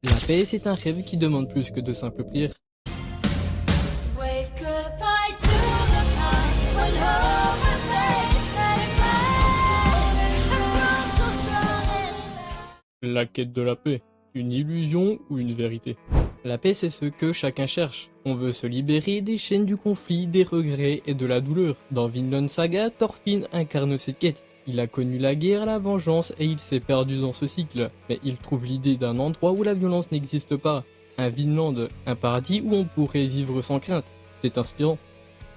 La paix, c'est un rêve qui demande plus que de simples prières. Wave goodbye to the past when hope and faith made last. The world so strong. La quête de la paix, une illusion ou une vérité? La paix, c'est ce que chacun cherche. On veut se libérer des chaînes du conflit, des regrets et de la douleur. Dans Vinland Saga, Thorfinn incarne cette quête. Il a connu la guerre, la vengeance et il s'est perdu dans ce cycle. Mais il trouve l'idée d'un endroit où la violence n'existe pas. Un Vinland, un paradis où on pourrait vivre sans crainte. C'est inspirant.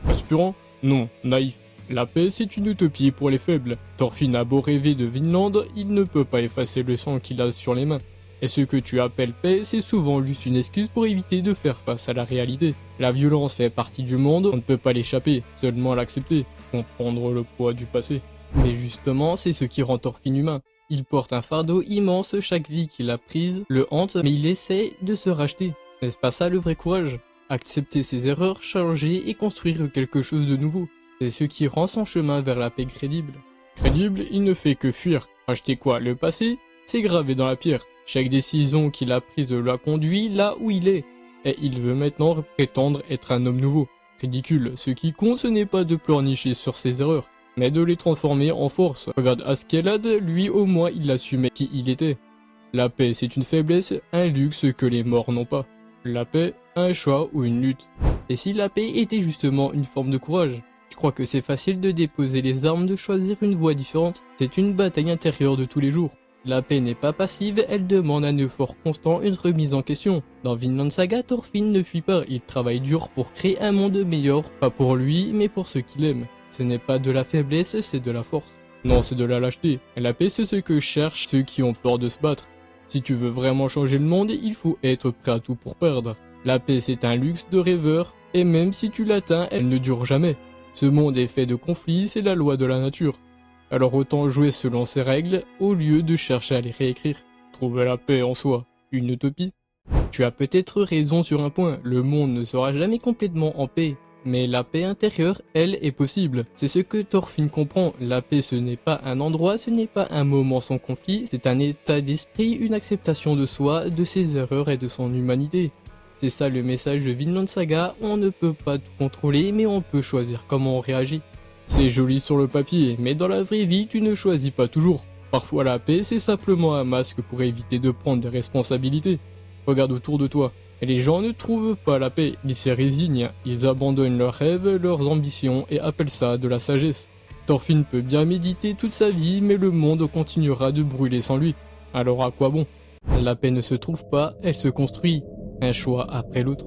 Inspirant? Non, naïf. La paix, c'est une utopie pour les faibles. Thorfinn a beau rêver de Vinland, il ne peut pas effacer le sang qu'il a sur les mains. Et ce que tu appelles paix, c'est souvent juste une excuse pour éviter de faire face à la réalité. La violence fait partie du monde, on ne peut pas l'échapper, seulement l'accepter, comprendre le poids du passé. Mais justement, c'est ce qui rend Thorfinn humain. Il porte un fardeau immense, chaque vie qu'il a prise le hante, mais il essaie de se racheter. N'est-ce pas ça le vrai courage? Accepter ses erreurs, changer et construire quelque chose de nouveau. C'est ce qui rend son chemin vers la paix crédible. Crédible, il ne fait que fuir. Racheter quoi? Le passé? C'est gravé dans la pierre. Chaque décision qu'il a prise l'a conduit là où il est. Et il veut maintenant prétendre être un homme nouveau. Ridicule, ce qui compte ce n'est pas de pleurnicher sur ses erreurs, mais de les transformer en force. Regarde Askeladd, lui au moins il assumait qui il était. La paix c'est une faiblesse, un luxe que les morts n'ont pas. La paix, un choix ou une lutte. Et si la paix était justement une forme de courage? Je crois que c'est facile de déposer les armes, de choisir une voie différente. C'est une bataille intérieure de tous les jours. La paix n'est pas passive, elle demande un effort constant, une remise en question. Dans Vinland Saga, Thorfinn ne fuit pas, il travaille dur pour créer un monde meilleur, pas pour lui, mais pour ceux qu'il aime. Ce n'est pas de la faiblesse, c'est de la force. Non, c'est de la lâcheté. La paix c'est ce que cherchent ceux qui ont peur de se battre. Si tu veux vraiment changer le monde, il faut être prêt à tout pour perdre. La paix c'est un luxe de rêveur, et même si tu l'atteins, elle ne dure jamais. Ce monde est fait de conflits, c'est la loi de la nature. Alors autant jouer selon ses règles, au lieu de chercher à les réécrire. Trouver la paix en soi, une utopie? Tu as peut-être raison sur un point, le monde ne sera jamais complètement en paix. Mais la paix intérieure, elle, est possible. C'est ce que Thorfinn comprend. La paix, ce n'est pas un endroit, ce n'est pas un moment sans conflit, c'est un état d'esprit, une acceptation de soi, de ses erreurs et de son humanité. C'est ça le message de Vinland Saga, on ne peut pas tout contrôler, mais on peut choisir comment on réagit. C'est joli sur le papier, mais dans la vraie vie, tu ne choisis pas toujours. Parfois la paix, c'est simplement un masque pour éviter de prendre des responsabilités. Regarde autour de toi. Et les gens ne trouvent pas la paix, ils se résignent, ils abandonnent leurs rêves, leurs ambitions et appellent ça de la sagesse. Thorfinn peut bien méditer toute sa vie, mais le monde continuera de brûler sans lui. Alors à quoi bon? La paix ne se trouve pas, elle se construit, un choix après l'autre.